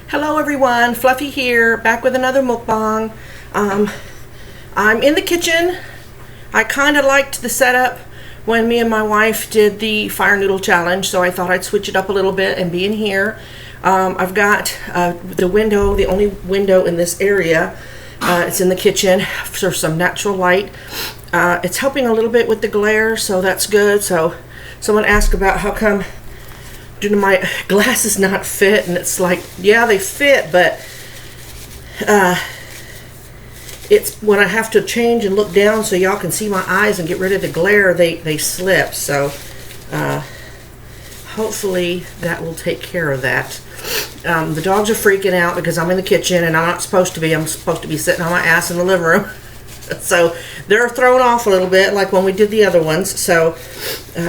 Hello everyone, Fluffy here, back with another mukbang. I'm in the kitchen. I kind of liked the setup when me and my wife did the fire noodle challenge, so I thought I'd switch it up a little bit and be in here. I've got the window, the only window in this area. It's in the kitchen for some natural light. It's helping a little bit with the glare, so that's good. So someone asked about how come do my glasses not fit, and it's like, yeah, they fit, but it's when I have to change and look down so y'all can see my eyes and get rid of the glare, they slip. So hopefully that will take care of that. The dogs are freaking out because I'm in the kitchen and I'm not supposed to be. I'm supposed to be sitting on my ass in the living room. So they're thrown off a little bit like when we did the other ones. So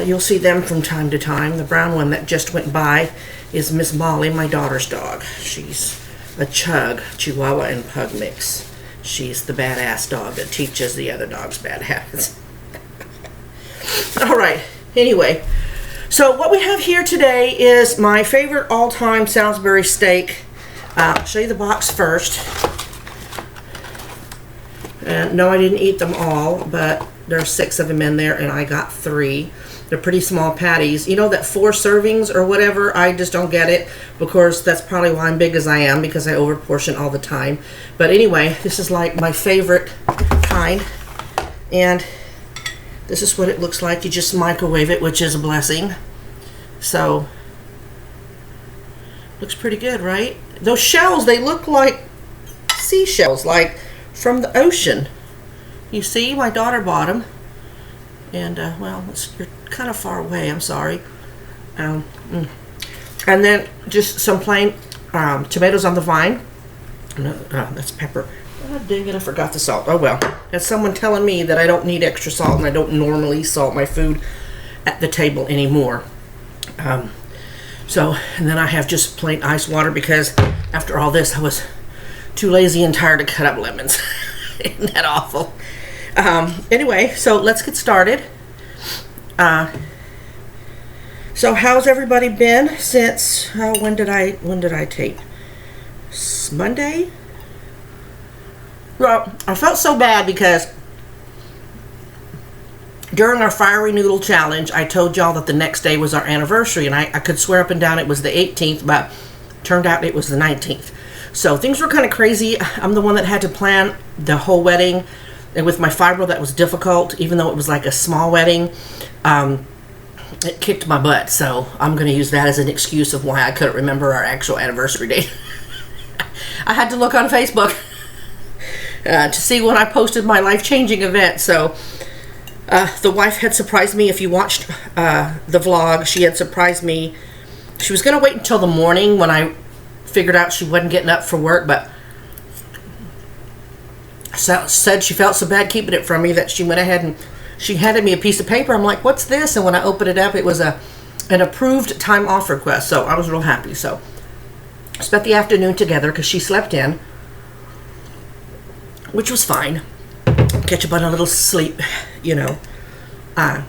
you'll see them from time to time. The brown one that just went by is Miss Molly, my daughter's dog. She's a chug, Chihuahua and Pug mix. She's the badass dog that teaches the other dogs bad habits. All right, anyway. So what we have here today is my favorite all-time Salisbury steak. I'll show you the box first. And no, I didn't eat them all, but there's 6 of them in there, and I got 3. They're pretty small patties. You know that 4 servings or whatever, I just don't get it. Of course, that's probably why I'm big as I am, because I overportion all the time. But anyway, this is like my favorite kind. And this is what it looks like. You just microwave it, which is a blessing. So, looks pretty good, right? Those shells, they look like seashells, like from the ocean. You see, my daughter bought them. And, well, you're kind of far away, I'm sorry. And then just some plain tomatoes on the vine. No, that's pepper. Oh, dang it, I forgot the salt. Oh, well. That's someone telling me that I don't need extra salt, and I don't normally salt my food at the table anymore. And then I have just plain ice water because after all this, I was too lazy and tired to cut up lemons. Isn't that awful? Anyway, so let's get started. So how's everybody been since, when did I tape? Monday? Well, I felt so bad because during our fiery noodle challenge, I told y'all that the next day was our anniversary, and I could swear up and down it was the 18th, but turned out it was the 19th. So things were kind of crazy. I'm the one that had to plan the whole wedding, and with my fibro that was difficult, even though it was like a small wedding. It kicked my butt, so I'm going to use that as an excuse of why I couldn't remember our actual anniversary date. I had to look on Facebook to see when I posted my life-changing event. So the wife had surprised me. If you watched the vlog, she had surprised me. She was going to wait until the morning when I figured out she wasn't getting up for work, but said she felt so bad keeping it from me that she went ahead and she handed me a piece of paper. I'm like, what's this? And when I opened it up, it was an approved time off request. So I was real happy. So spent the afternoon together because she slept in, which was fine. Catch up on a little sleep, you know. And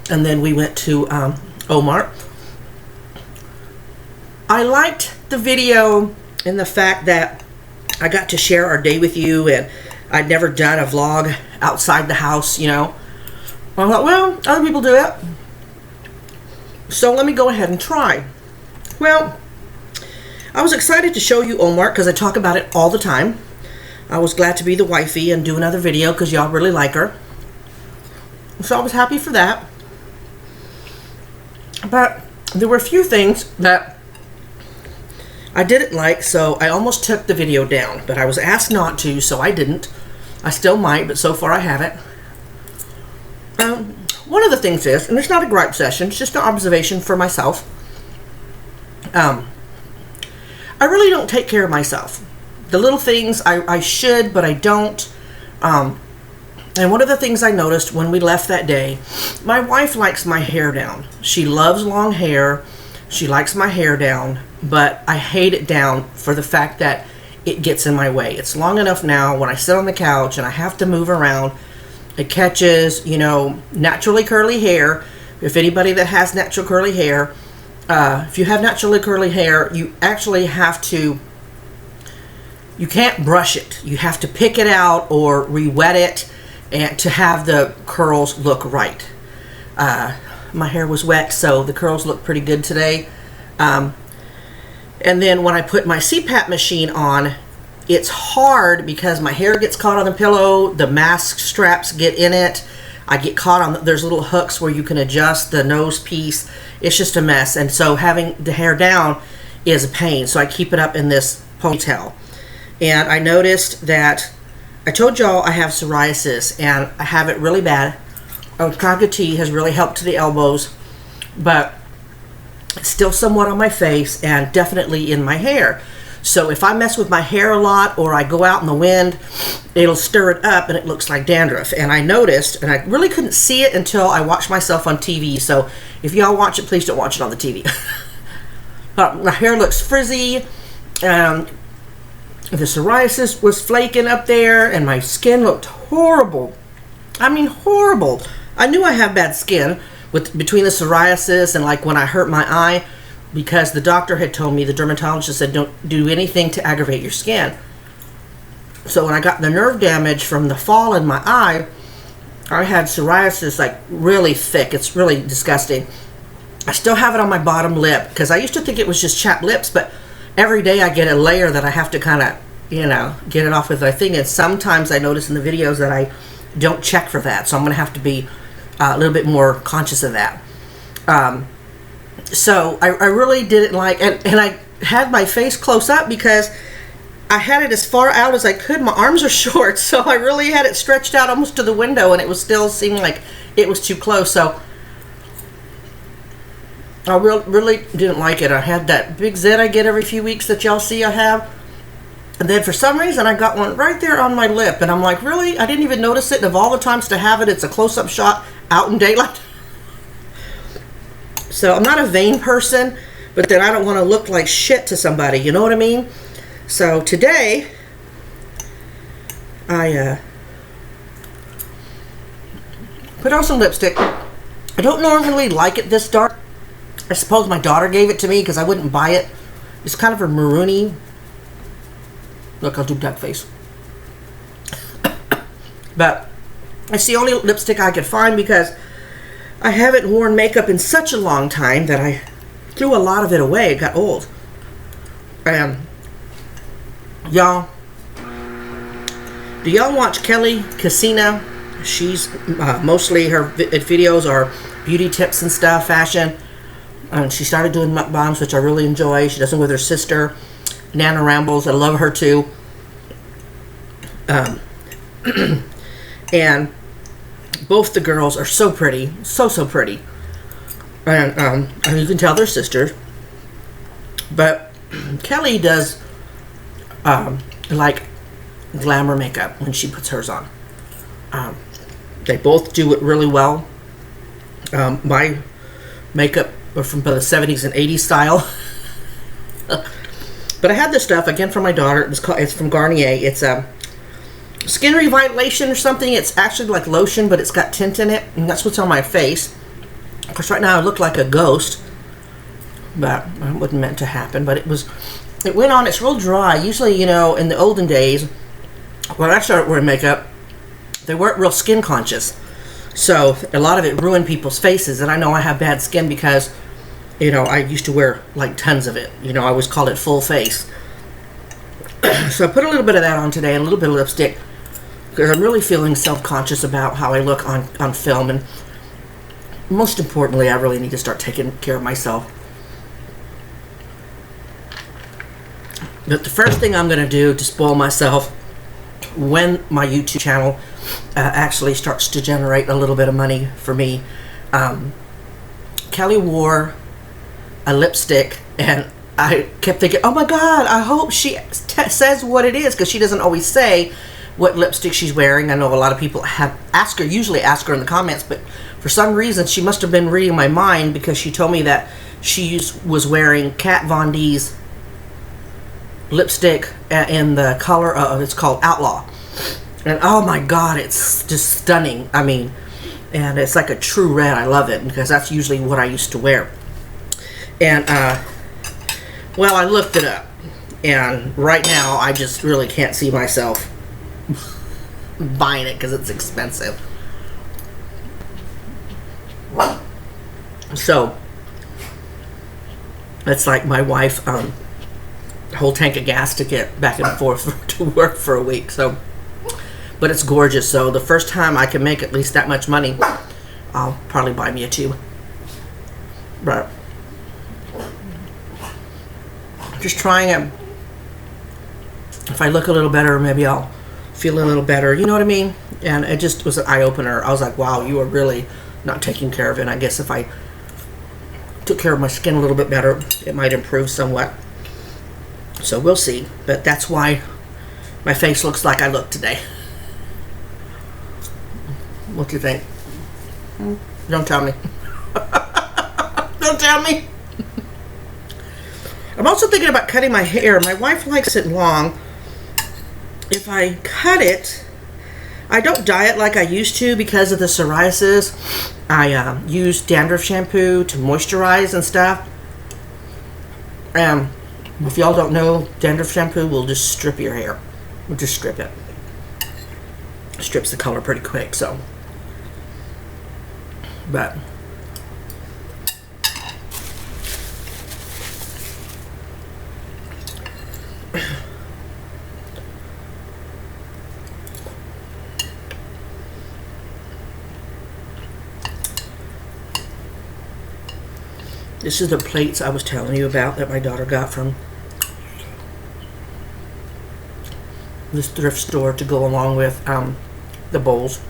then we went to Omar. I liked the video in the fact that I got to share our day with you, and I'd never done a vlog outside the house, you know. I thought, well, other people do it, so let me go ahead and try. Well, I was excited to show you Omar because I talk about it all the time. I was glad to be the wifey and do another video because y'all really like her. So I was happy for that. But there were a few things that I didn't like, so I almost took the video down. But I was asked not to, so I didn't. I still might, but so far I haven't. One of the things is, and it's not a gripe session, it's just an observation for myself. I really don't take care of myself. The little things I should, but I don't. And one of the things I noticed when we left that day, my wife likes my hair down. She loves long hair. She likes my hair down, but I hate it down for the fact that it gets in my way. It's long enough now when I sit on the couch and I have to move around. It catches, you know, naturally curly hair. If anybody that has natural curly hair, if you have naturally curly hair, you actually have to you can't brush it. You have to pick it out or re-wet it and to have the curls look right. My hair was wet, so the curls look pretty good today. And then when I put my CPAP machine on, it's hard because my hair gets caught on the pillow, the mask straps get in it, I get caught on, there's little hooks where you can adjust the nose piece. It's just a mess, and so having the hair down is a pain, so I keep it up in this ponytail. And I noticed that, I told y'all I have psoriasis, and I have it really bad. Otaga tea has really helped to the elbows, but it's still somewhat on my face and definitely in my hair. So if I mess with my hair a lot or I go out in the wind, it'll stir it up and it looks like dandruff. And I noticed, and I really couldn't see it until I watched myself on TV. So if y'all watch it, please don't watch it on the TV. But my hair looks frizzy, and the psoriasis was flaking up there, and my skin looked horrible. I mean, horrible. I knew I have bad skin between the psoriasis and like when I hurt my eye, because the doctor had told me, the dermatologist said, don't do anything to aggravate your skin. So when I got the nerve damage from the fall in my eye, I had psoriasis like really thick. It's really disgusting. I still have it on my bottom lip because I used to think it was just chapped lips, but every day I get a layer that I have to kind of, you know, get it off with my thing. And sometimes I notice in the videos that I don't check for that, so I'm going to have to be a little bit more conscious of that. So I really didn't like, and I had my face close up because I had it as far out as I could. My arms are short, so I really had it stretched out almost to the window, and it was still seeming like it was too close. So I really didn't like it. I had that big zit I get every few weeks that y'all see I have. And then for some reason I got one right there on my lip, and I'm like, really? I didn't even notice it, and of all the times to have it, it's a close-up shot out in daylight. So I'm not a vain person, but then I don't want to look like shit to somebody, you know what I mean? So today, I put on some lipstick. I don't normally like it this dark. I suppose my daughter gave it to me because I wouldn't buy it. It's kind of a maroony. Look, I'll do duck face. But it's the only lipstick I could find because I haven't worn makeup in such a long time that I threw a lot of it away. It got old. Y'all, do y'all watch Kelly Casina? She's mostly her videos are beauty tips and stuff, fashion. And she started doing mukbangs, which I really enjoy. She does them with her sister, Nana Rambles. I love her too. And both the girls are so pretty, so pretty. And you can tell they're sisters. But Kelly does like glamour makeup when she puts hers on. They both do it really well. My makeup from the 70s and 80s style. But I had this stuff again from my daughter. It's from Garnier. It's skin revitalization or something. It's actually like lotion, but it's got tint in it, and that's what's on my face. Of course, right now I look like a ghost, but it wasn't meant to happen. But it went on. It's real dry. Usually, you know, in the olden days, when I started wearing makeup, they weren't real skin conscious, so a lot of it ruined people's faces. And I know I have bad skin because, you know, I used to wear like tons of it. You know, I always called it full face. So I put a little bit of that on today, and a little bit of lipstick, because I'm really feeling self-conscious about how I look on film. And most importantly, I really need to start taking care of myself. But the first thing I'm going to do to spoil myself when my YouTube channel actually starts to generate a little bit of money for me, Kelly wore a lipstick, and I kept thinking, oh my god, I hope she says what it is, because she doesn't always say what lipstick she's wearing. I know a lot of people usually ask her in the comments, but for some reason she must have been reading my mind, because she told me that she was wearing Kat Von D's lipstick in the color of, it's called Outlaw. And oh my god, it's just stunning. I mean, and it's like a true red. I love it, because that's usually what I used to wear. And well, I looked it up. And right now, I just really can't see myself buying it because it's expensive. So, it's like my wife, whole tank of gas to get back and forth to work for a week. So, but it's gorgeous. So the first time I can make at least that much money, I'll probably buy me a tube. But just trying it. If I look a little better, maybe I'll feel a little better. You know what I mean? And it just was an eye-opener. I was like, wow, you are really not taking care of it. And I guess if I took care of my skin a little bit better, it might improve somewhat. So we'll see. But that's why my face looks like I look today. What do you think? Don't tell me. Don't tell me. I'm also thinking about cutting my hair. My wife likes it long. If I cut it, I don't dye it like I used to because of the psoriasis. I use dandruff shampoo to moisturize and stuff. If y'all don't know, dandruff shampoo will just strip your hair. Will just strip it. Strips the color pretty quick, so. But this is the plates I was telling you about that my daughter got from this thrift store to go along with the bowls.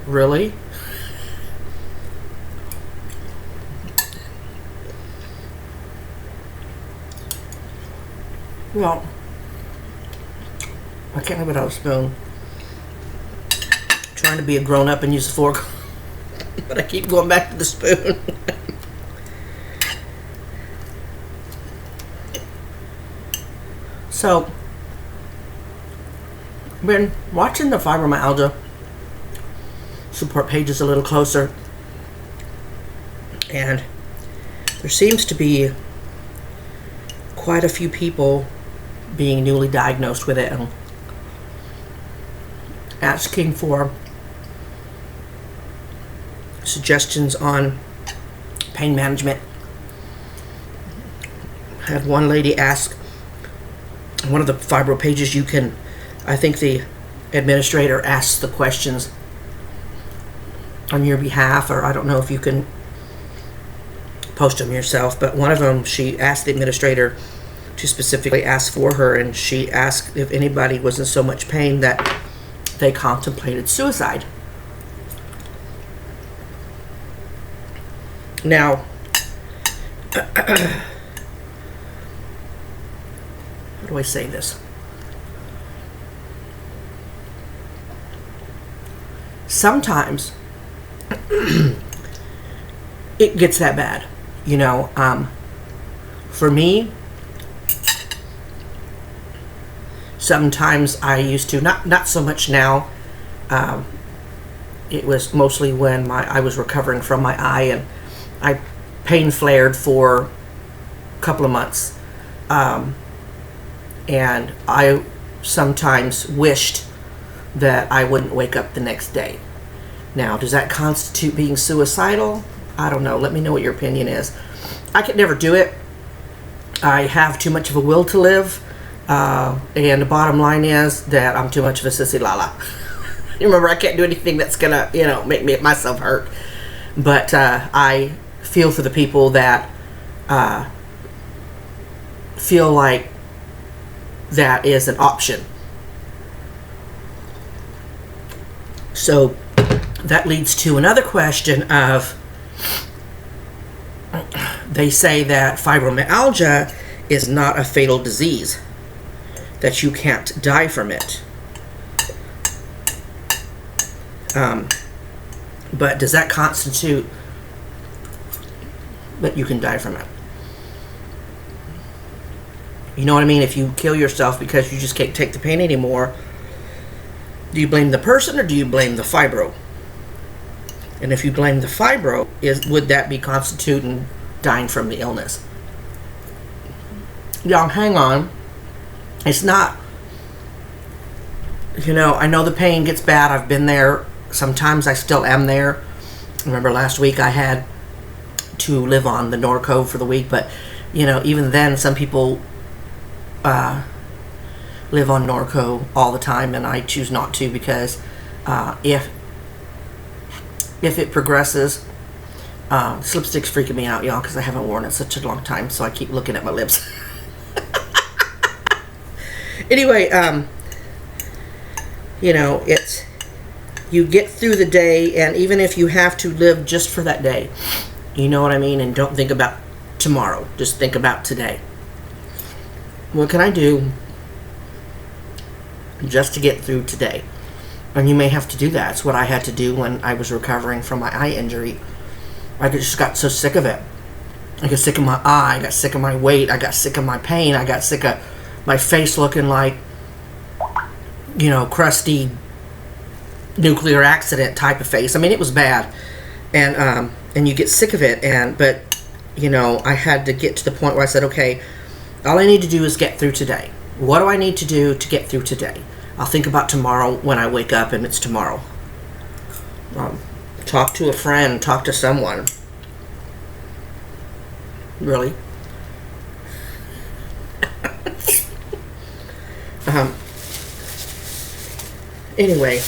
Really? Well, I can't have it out of a spoon. Trying to be a grown-up and use a fork, but I keep going back to the spoon. So, been watching the fibromyalgia support pages a little closer, and there seems to be quite a few people being newly diagnosed with it and asking for suggestions on pain management. I had one lady ask one of the fibro pages, you can, I think the administrator asks the questions on your behalf, or I don't know if you can post them yourself, but one of them, she asked the administrator to specifically ask for her, and she asked if anybody was in so much pain that they contemplated suicide. Now, how do I say this? Sometimes it gets that bad, you know. For me, sometimes I used to, not so much now. It was mostly when I was recovering from my eye, and I pain flared for a couple of months, and I sometimes wished that I wouldn't wake up the next day. Now, does that constitute being suicidal? I don't know. Let me know what your opinion is. I could never do it. I have too much of a will to live, and the bottom line is that I'm too much of a sissy lala. Remember, I can't do anything that's gonna, you know, make myself hurt. But I feel for the people that feel like that is an option. So that leads to another question of, they say that fibromyalgia is not a fatal disease, that you can't die from it. But does that constitute that you can die from it? You know what I mean? If you kill yourself because you just can't take the pain anymore, do you blame the person or do you blame the fibro? And if you blame the fibro, would that be constituting dying from the illness? Y'all, hang on. It's not, I know the pain gets bad. I've been there. Sometimes I still am there. Remember last week I had to live on the Norco for the week, but even then some people live on Norco all the time, and I choose not to, because if it progresses, this lipstick's freaking me out, y'all, because I haven't worn it such a long time, so I keep looking at my lips. Anyway, it's, you get through the day, and even if you have to live just for that day, you know what I mean, and don't think about tomorrow, just think about today. What can I do just to get through today? And you may have to do that. It's what I had to do when I was recovering from my eye injury. I just got so sick of it. I got sick of my eye, I got sick of my weight, I got sick of my pain, I got sick of my face looking like, crusty nuclear accident type of face. I mean, it was bad. And you get sick of it, but I had to get to the point where I said, okay, all I need to do is get through today. What do I need to do to get through today? I'll think about tomorrow when I wake up and it's tomorrow. Talk to a friend, talk to someone. Really? Anyway,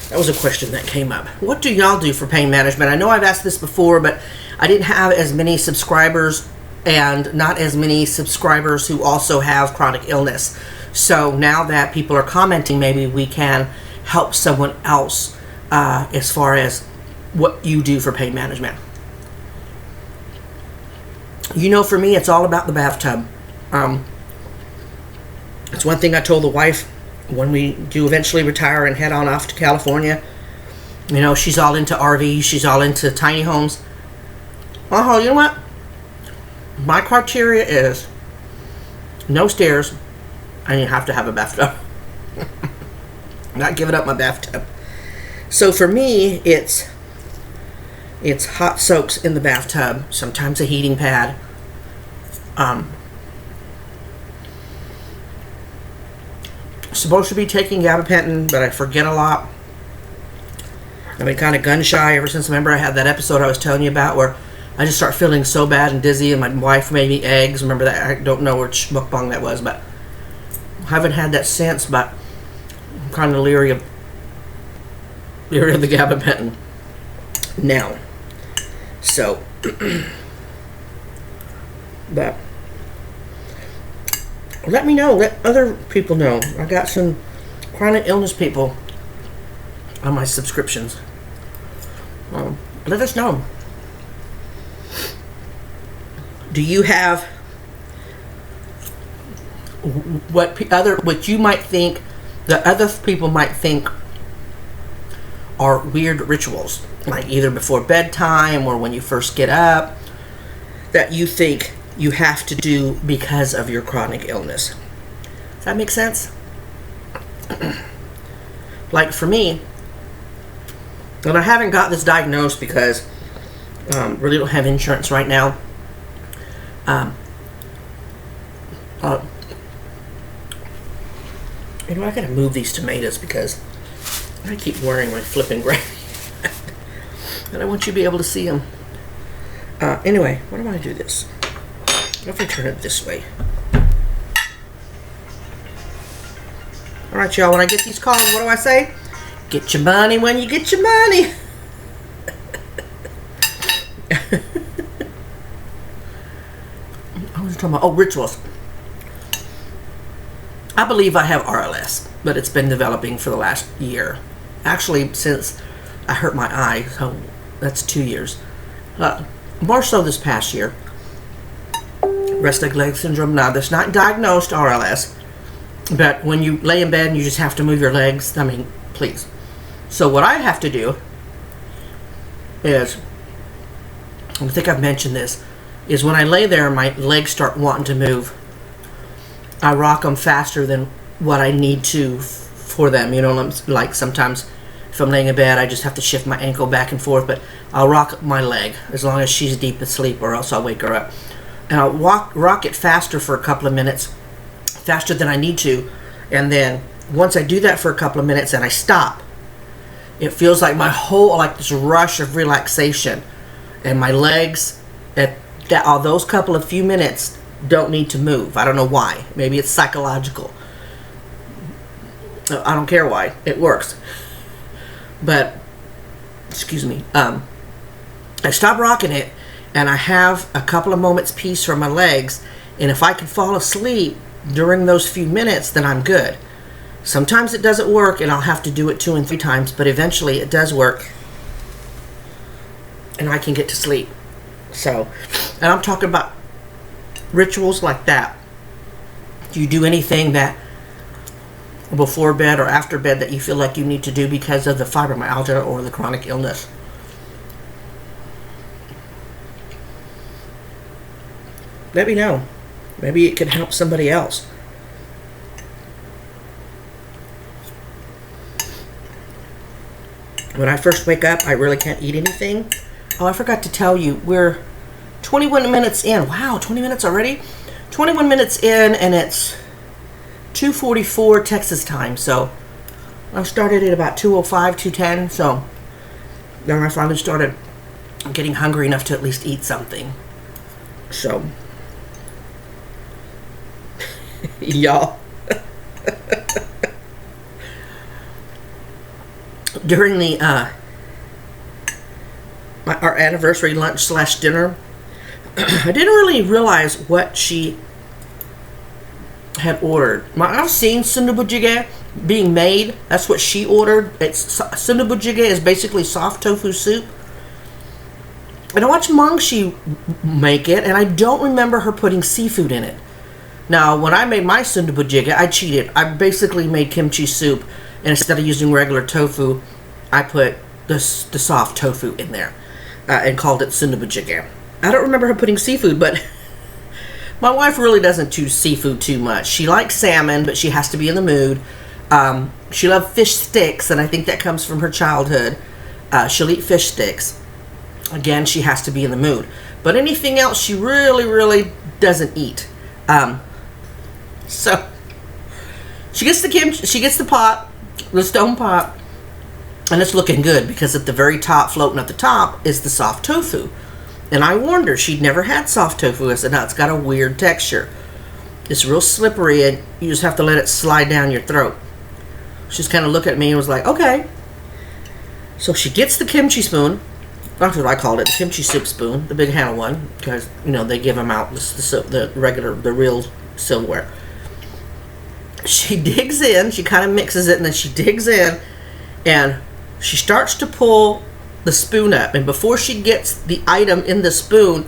that was a question that came up. What do y'all do for pain management? I know I've asked this before, but I didn't have as many subscribers, and not as many subscribers who also have chronic illness. So now that people are commenting, maybe we can help someone else as far as what you do for pain management. For me, it's all about the bathtub. It's one thing I told the wife when we do eventually retire and head on off to California. She's all into RVs, she's all into tiny homes. You know what? My criteria is no stairs, and you have to have a bathtub. I'm not giving up my bathtub. So for me, it's hot soaks in the bathtub, sometimes a heating pad. Supposed to be taking gabapentin, but I forget a lot. I've been kind of gun shy ever since. Remember I had that episode I was telling you about where I just start feeling so bad and dizzy, and my wife made me eggs. Remember that? I don't know which mukbang that was, but I haven't had that since, but I'm kind of leery of the gabapentin now. So, but let me know. Let other people know. I got some chronic illness people on my subscriptions. Let us know. Do you have what you might think that other people might think are weird rituals, like either before bedtime or when you first get up, that you think you have to do because of your chronic illness? Does that make sense? Like for me, and I haven't got this diagnosed because really don't have insurance right now. I gotta move these tomatoes because I keep wearing my flipping gravy. And I want you to be able to see them. Anyway, what do I do this? What if I turn it this way? Alright, y'all, when I get these calls, what do I say? Get your money when you get your money. I was talking about, rituals. I believe I have RLS, but it's been developing for the last year. Actually, since I hurt my eye, so that's 2 years. More so this past year. Resting leg syndrome. Now, that's not diagnosed RLS, but when you lay in bed and you just have to move your legs, I mean, please. So what I have to do is, I think I've mentioned this, is when I lay there and my legs start wanting to move, I rock them faster than what I need to for them. Like sometimes If I'm laying in bed, I just have to shift my ankle back and forth, but I'll rock my leg as long as she's deep asleep, or else I'll wake her up. And I'll rock it faster for a couple of minutes, faster than I need to. And then once I do that for a couple of minutes and I stop, it feels like my whole, like this rush of relaxation. And my legs, all those couple of few minutes, don't need to move. I don't know why. Maybe it's psychological. I don't care why. It works. But, excuse me, I stop rocking it, and I have a couple of moments peace for my legs, and if I can fall asleep during those few minutes, then I'm good. Sometimes it doesn't work, and I'll have to do it 2 and 3 times, but eventually it does work, and I can get to sleep. So, and I'm talking about rituals like that. Do you do anything that before bed or after bed that you feel like you need to do because of the fibromyalgia or the chronic illness? Let me know. Maybe it can help somebody else. When I first wake up, I really can't eat anything. Oh, I forgot to tell you, we're 21 minutes in. Wow, 20 minutes already? 21 minutes in, and it's 2:44 Texas time. So I started at about 2:05, 2:10. So then I finally started getting hungry enough to at least eat something. So, y'all. During the our anniversary lunch / dinner, I didn't really realize what she had ordered. I've seen sundubu jjigae being made. That's what she ordered. Sundubu jjigae is basically soft tofu soup. And I watched Mangshi make it, and I don't remember her putting seafood in it. Now, when I made my sundubu jjigae, I cheated. I basically made kimchi soup, and instead of using regular tofu, I put the soft tofu in there and called it sundubu jjigae. I don't remember her putting seafood, but my wife really doesn't choose seafood too much. She likes salmon, but she has to be in the mood. She loves fish sticks, and I think that comes from her childhood. She'll eat fish sticks. Again, she has to be in the mood. But anything else, she really, really doesn't eat. So she gets the kimchi, she gets the pot, the stone pot, and it's looking good because at the very top, floating at the top, is the soft tofu. And I warned her she'd never had soft tofu. I said, no, it's got a weird texture. It's real slippery, and you just have to let it slide down your throat. She just kind of looked at me and was like, okay. So she gets the kimchi spoon. That's what I called it, the kimchi soup spoon, the big handle one, because, you know, they give them out, the regular, the real silverware. She digs in, she kind of mixes it, and then she digs in, and she starts to pull the spoon up, and before she gets the item in the spoon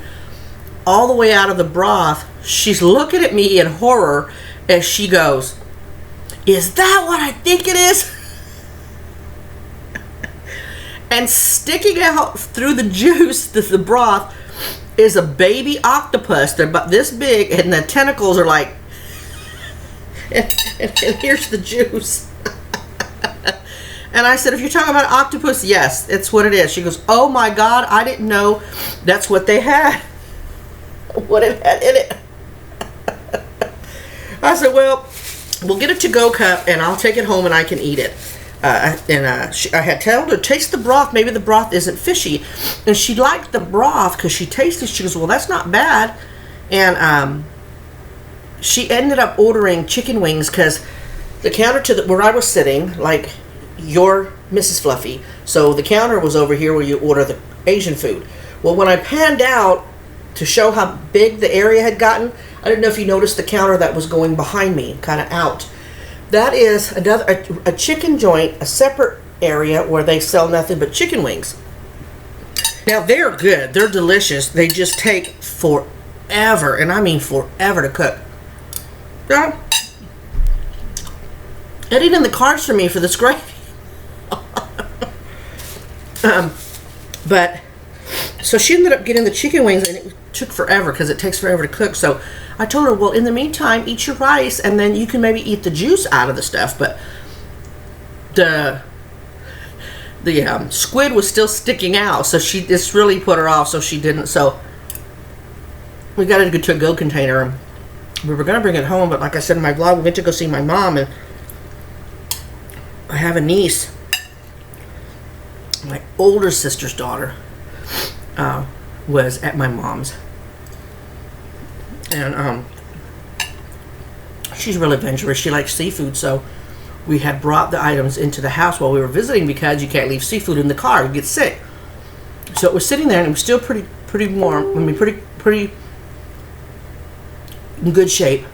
all the way out of the broth, she's looking at me in horror as she goes, "Is that what I think it is?" And sticking out through the juice, the broth, is a baby octopus. They're about this big, and the tentacles are like, and here's the juice. And I said, if you're talking about octopus, yes, it's what it is. She goes, oh my God, I didn't know that's what they had. What it had in it. I said, well, we'll get a to-go cup, and I'll take it home, and I can eat it. I had told her, taste the broth. Maybe the broth isn't fishy. And she liked the broth because she tasted. She goes, well, that's not bad. And she ended up ordering chicken wings because the counter to where I was sitting, like your Mrs. Fluffy. So the counter was over here where you order the Asian food. Well, when I panned out to show how big the area had gotten, I didn't know if you noticed the counter that was going behind me, kind of out. That is a chicken joint, a separate area where they sell nothing but chicken wings. Now, they're good. They're delicious. They just take forever, and I mean forever to cook. Yeah. It ain't in the cards for me for this gravy. But, so she ended up getting the chicken wings, and it took forever because it takes forever to cook. So I told her, well, in the meantime, eat your rice, and then you can maybe eat the juice out of the stuff. But the squid was still sticking out, so this really put her off, so she didn't. So we got it to a to-go container. We were going to bring it home, but like I said in my vlog, we went to go see my mom, and I have a niece, my older sister's daughter, was at my mom's, and she's really adventurous. She likes seafood, so we had brought the items into the house while we were visiting, because you can't leave seafood in the car, you get sick. So it was sitting there, and it was still pretty warm. I mean, pretty in good shape.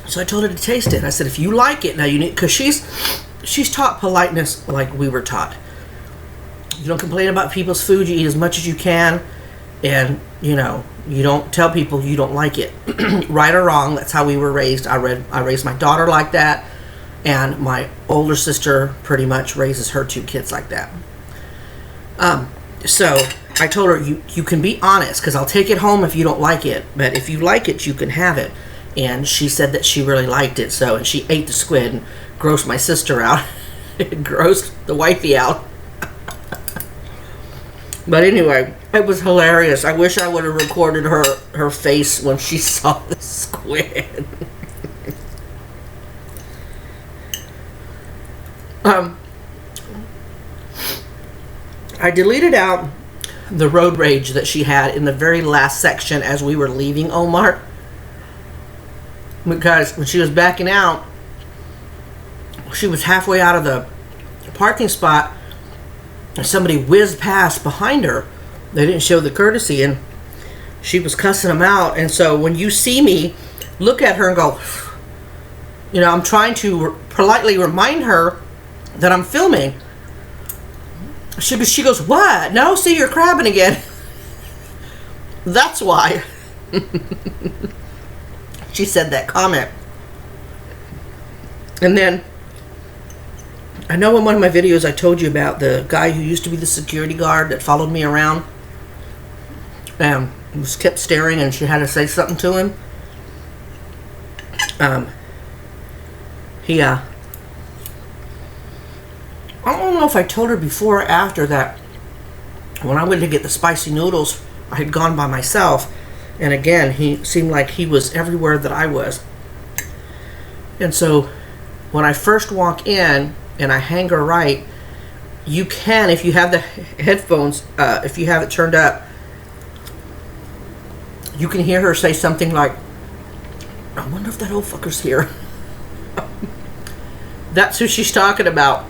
So I told her to taste it. I said, if you like it, now you need, because she's taught politeness like we were taught. You don't complain about people's food. You eat as much as you can, and you know, you don't tell people you don't like it. Right or wrong, that's how we were raised. I raised my daughter like that, and my older sister pretty much raises her 2 kids like that. So I told her, you can be honest, because I'll take it home if you don't like it, but if you like it, you can have it. And she said that she really liked it, so, and she ate the squid and grossed my sister out. Grossed the wifey out. But anyway, it was hilarious. I wish I would have recorded her face when she saw the squid. I deleted out the road rage that she had in the very last section as we were leaving Omar, because when she was backing out, she was halfway out of the parking spot, and somebody whizzed past behind her. They didn't show the courtesy, and she was cussing them out. And so when you see me look at her and go, you know, I'm trying to politely remind her that I'm filming. She goes, what? No, see, you're crabbing again. That's why. She said that comment. And then I know in one of my videos I told you about the guy who used to be the security guard that followed me around and just kept staring, and she had to say something to him. I don't know if I told her before or after that when I went to get the spicy noodles, I had gone by myself, and again, he seemed like he was everywhere that I was. And so when I first walk in and I hang her right, you can, if you have the headphones, if you have it turned up, you can hear her say something like, I wonder if that old fucker's here. That's who she's talking about.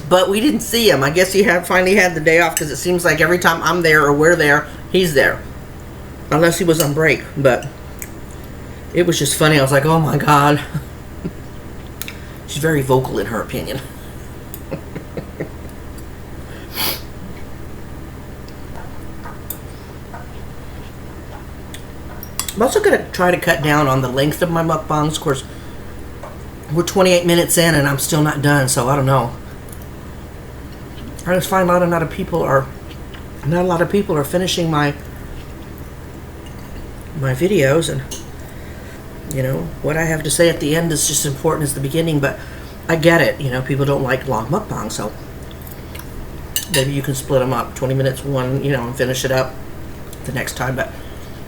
But we didn't see him. I guess he finally had the day off, because it seems like every time I'm there or we're there, he's there. Unless he was on break. But it was just funny. I was like, oh my God. She's very vocal in her opinion. I'm also going to try to cut down on the length of my mukbangs. Of course, we're 28 minutes in and I'm still not done, so I don't know. I just find not a lot of people are finishing my videos, and you know what I have to say at the end is just as important as the beginning. But I get it, you know, people don't like long mukbangs, so maybe you can split them up, 20 minutes one, you know, and finish it up the next time. But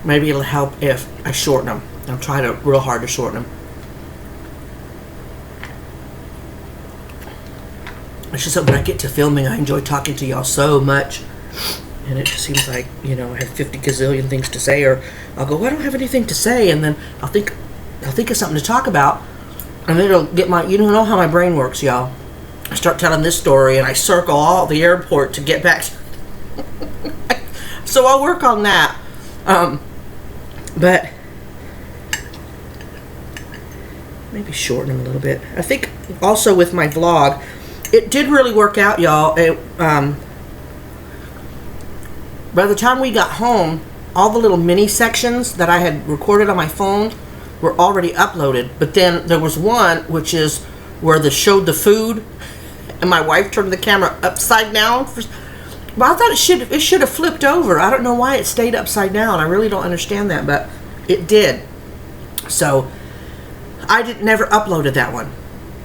maybe it'll help if I shorten them. I'm trying real hard to shorten them. It's just that when I get to filming, I enjoy talking to y'all so much, and it just seems like, you know, I have 50 gazillion things to say, or I'll go, well, I don't have anything to say, and then I'll think of something to talk about, and then it'll get you don't know how my brain works, y'all. I start telling this story, and I circle all the airport to get back. So I'll work on that. But maybe shorten them a little bit. I think also with my vlog, it did really work out, y'all. By the time we got home, all the little mini sections that I had recorded on my phone were already uploaded. But then there was one, which is where they showed the food, and my wife turned the camera upside down. Well, I thought it should have flipped over. I don't know why it stayed upside down. I really don't understand that, but it did. So I never uploaded that one.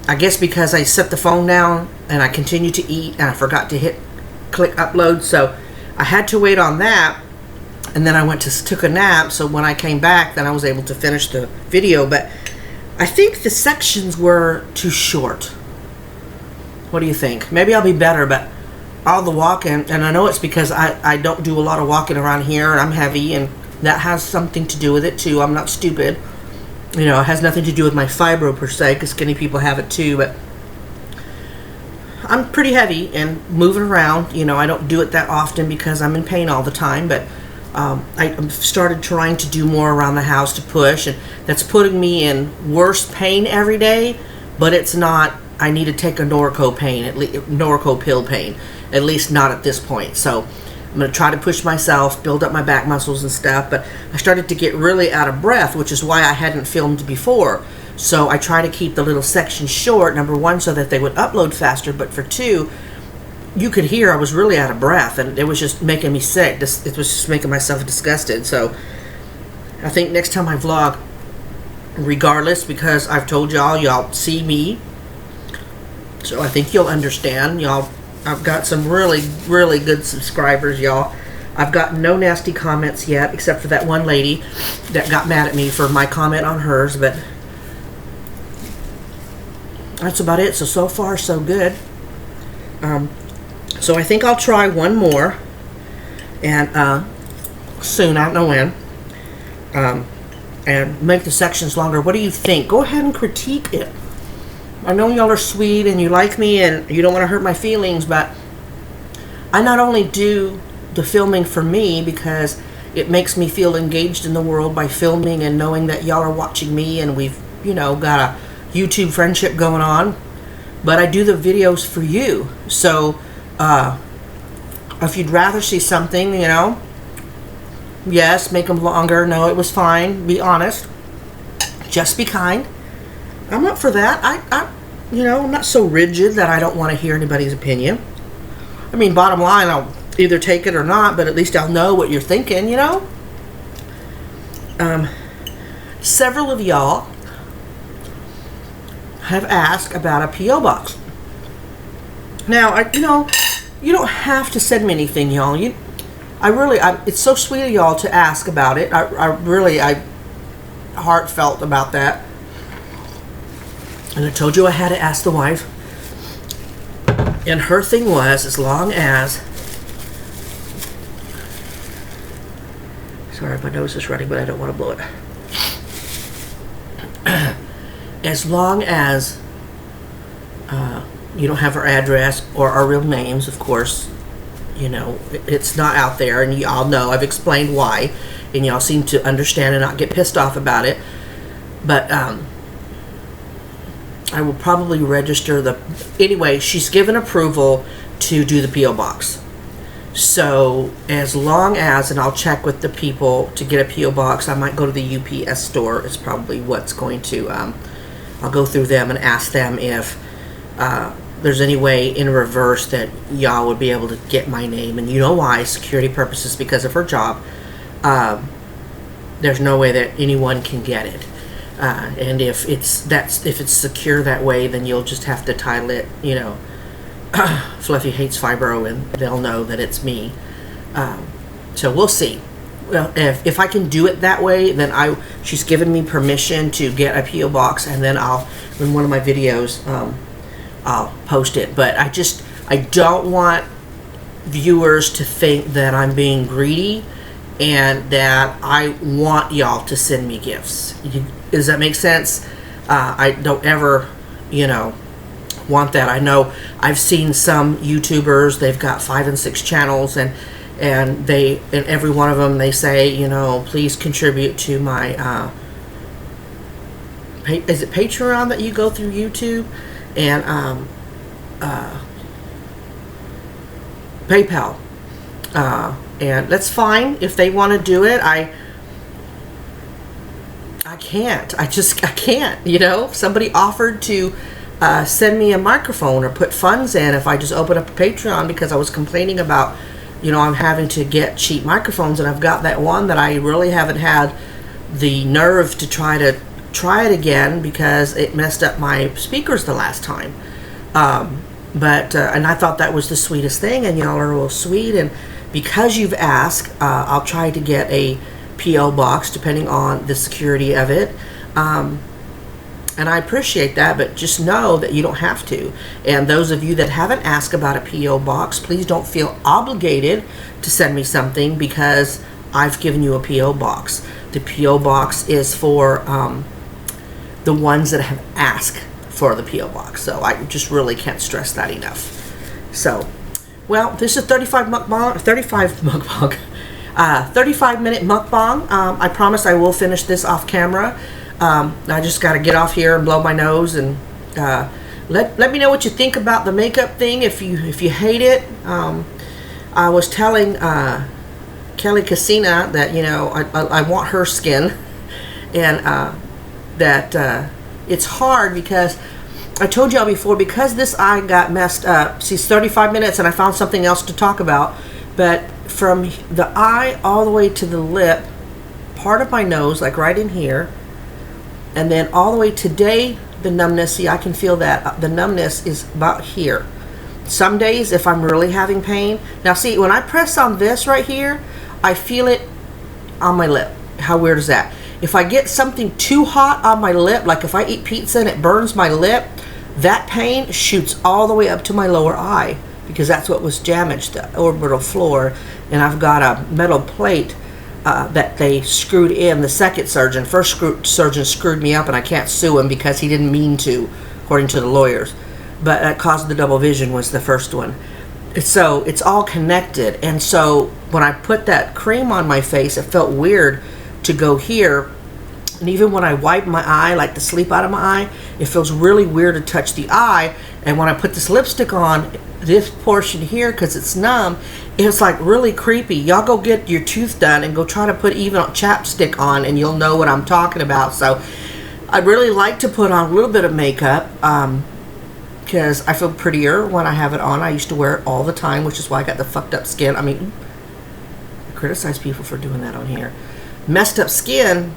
I guess because I set the phone down and I continued to eat and I forgot to click upload, so I had to wait on that, and then I took a nap, so when I came back then I was able to finish the video. But I think the sections were too short. What do you think? Maybe I'll be better, but all the walking, and I know it's because I don't do a lot of walking around here, and I'm heavy, and that has something to do with it too. I'm not stupid. You know, it has nothing to do with my fibro per se, because skinny people have it too, but I'm pretty heavy and moving around. You know, I don't do it that often because I'm in pain all the time, but I started trying to do more around the house to push, and that's putting me in worse pain every day, but it's not, I need to take a Norco pill pain, at least not at this point. So I'm going to try to push myself, build up my back muscles and stuff, but I started to get really out of breath, which is why I hadn't filmed before. So I try to keep the little sections short, number one, so that they would upload faster, but for two, you could hear I was really out of breath, and it was just making me sick. It was just making myself disgusted. So I think next time I vlog, regardless, because I've told y'all see me, so I think you'll understand. Y'all, I've got some really, really good subscribers, y'all. I've gotten no nasty comments yet, except for that one lady that got mad at me for my comment on hers, but that's about it. So far, so good. So I think I'll try one more, and soon, I don't know when, and make the sections longer. What do you think? Go ahead and critique it. I know y'all are sweet and you like me and you don't want to hurt my feelings, but I not only do the filming for me because it makes me feel engaged in the world by filming and knowing that y'all are watching me and we've, you know, got a YouTube friendship going on, but I do the videos for you. So if you'd rather see something, you know, yes, make them longer. No, it was fine. Be honest. Just be kind. I'm up for that. You know, I'm not so rigid that I don't want to hear anybody's opinion. I mean, bottom line, I'll either take it or not, but at least I'll know what you're thinking, you know? Several of y'all have asked about a P.O. box. Now, you know, you don't have to send me anything, y'all. It's so sweet of y'all to ask about it. I heartfelt about that. And I told you I had to ask the wife. And her thing was, as long as... Sorry, my nose is running, but I don't want to blow it. As long as you don't have our address or our real names, of course, you know, it's not out there. And y'all know, I've explained why. And y'all seem to understand and not get pissed off about it. But, I will probably register anyway, she's given approval to do the P.O. box. So, as long as, and I'll check with the people to get a P.O. box, I might go to the UPS store, is probably what's going to, I'll go through them and ask them if there's any way in reverse that y'all would be able to get my name. And you know why, security purposes, because of her job. There's no way that anyone can get it. And if it's secure that way, then you'll just have to title it, you know, Fluffy Hates Fibro, and they'll know that it's me. So we'll see. Well, if I can do it that way, then she's given me permission to get a P.O. box, and then in one of my videos, I'll post it. But I don't want viewers to think that I'm being greedy and that I want y'all to send me gifts. Does that make sense? I don't ever, you know, want that. I know I've seen some YouTubers, they've got 5 and 6 channels, and every one of them they say, you know, please contribute to my is it Patreon that you go through YouTube, and PayPal, and that's fine if they want to do it. I can't, you know. If somebody offered to send me a microphone or put funds in if I just open up a Patreon, because I was complaining about, you know, I'm having to get cheap microphones, and I've got that one that I really haven't had the nerve to try to try it again because it messed up my speakers the last time. And I thought that was the sweetest thing, and y'all are real sweet. And because you've asked, I'll try to get a P.O. box depending on the security of it. And I appreciate that, but just know that you don't have to. And those of you that haven't asked about a P.O. box, please don't feel obligated to send me something because I've given you a P.O. box. The P.O. box is for the ones that have asked for the P.O. box. So I just really can't stress that enough. So, well, this is 35-minute mukbang. I promise I will finish this off camera. I just got to get off here and blow my nose, and let me know what you think about the makeup thing. If you hate it, I was telling Kelly Casina that I want her skin, and that it's hard because I told y'all before, because this eye got messed up. See, it's 35 minutes, and I found something else to talk about. But from the eye all the way to the lip, part of my nose, like right in here. And then all the way today, the numbness, see, I can feel that. The numbness is about here. Some days, if I'm really having pain. Now, see, when I press on this right here, I feel it on my lip. How weird is that? If I get something too hot on my lip, like if I eat pizza and it burns my lip, that pain shoots all the way up to my lower eye because that's what was damaged, the orbital floor. And I've got a metal plate that they screwed in. The second surgeon, surgeon screwed me up, and I can't sue him because he didn't mean to, according to the lawyers. But that caused the double vision was the first one. So it's all connected. And so when I put that cream on my face, it felt weird to go here. And even when I wipe my eye, like the sleep out of my eye, it feels really weird to touch the eye. And when I put this lipstick on, this portion here, because it's numb, it's like really creepy. Y'all go get your tooth done and go try to put even chapstick on, and you'll know what I'm talking about. So I really like to put on a little bit of makeup because I feel prettier when I have it on. I used to wear it all the time, which is why I got the fucked up skin. I mean, I criticize people for doing that on here. Messed up skin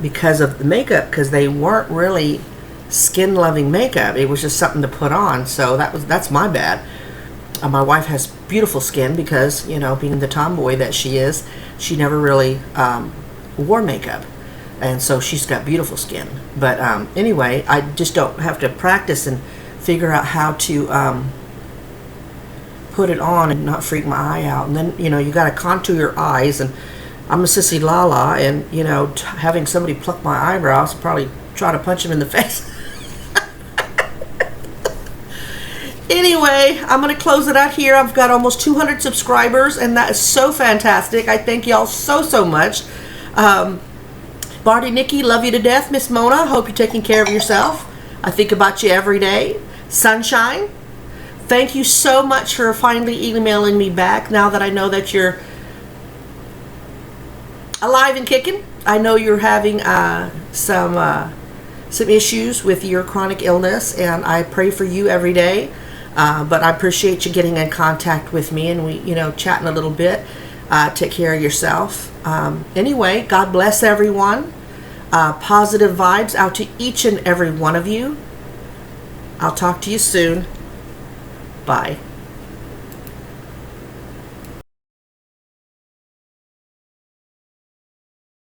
because of the makeup, because they weren't really skin loving makeup. It was just something to put on. So that's my bad. My wife has beautiful skin because, being the tomboy that she is, she never really wore makeup, and so she's got beautiful skin. But anyway, I just don't have to practice and figure out how to put it on and not freak my eye out. And then you got to contour your eyes, and I'm a sissy lala, and having somebody pluck my eyebrows, probably try to punch him in the face. Anyway, I'm going to close it out here. I've got almost 200 subscribers, and that is so fantastic. I thank y'all so much. Barty Nikki, love you to death. Miss Mona, hope you're taking care of yourself. I think about you every day. Sunshine, thank you so much for finally emailing me back now that I know that you're alive and kicking. I know you're having some issues with your chronic illness, and I pray for you every day. But I appreciate you getting in contact with me, and we, chatting a little bit. Take care of yourself. Anyway, God bless everyone. Positive vibes out to each and every one of you. I'll talk to you soon. Bye.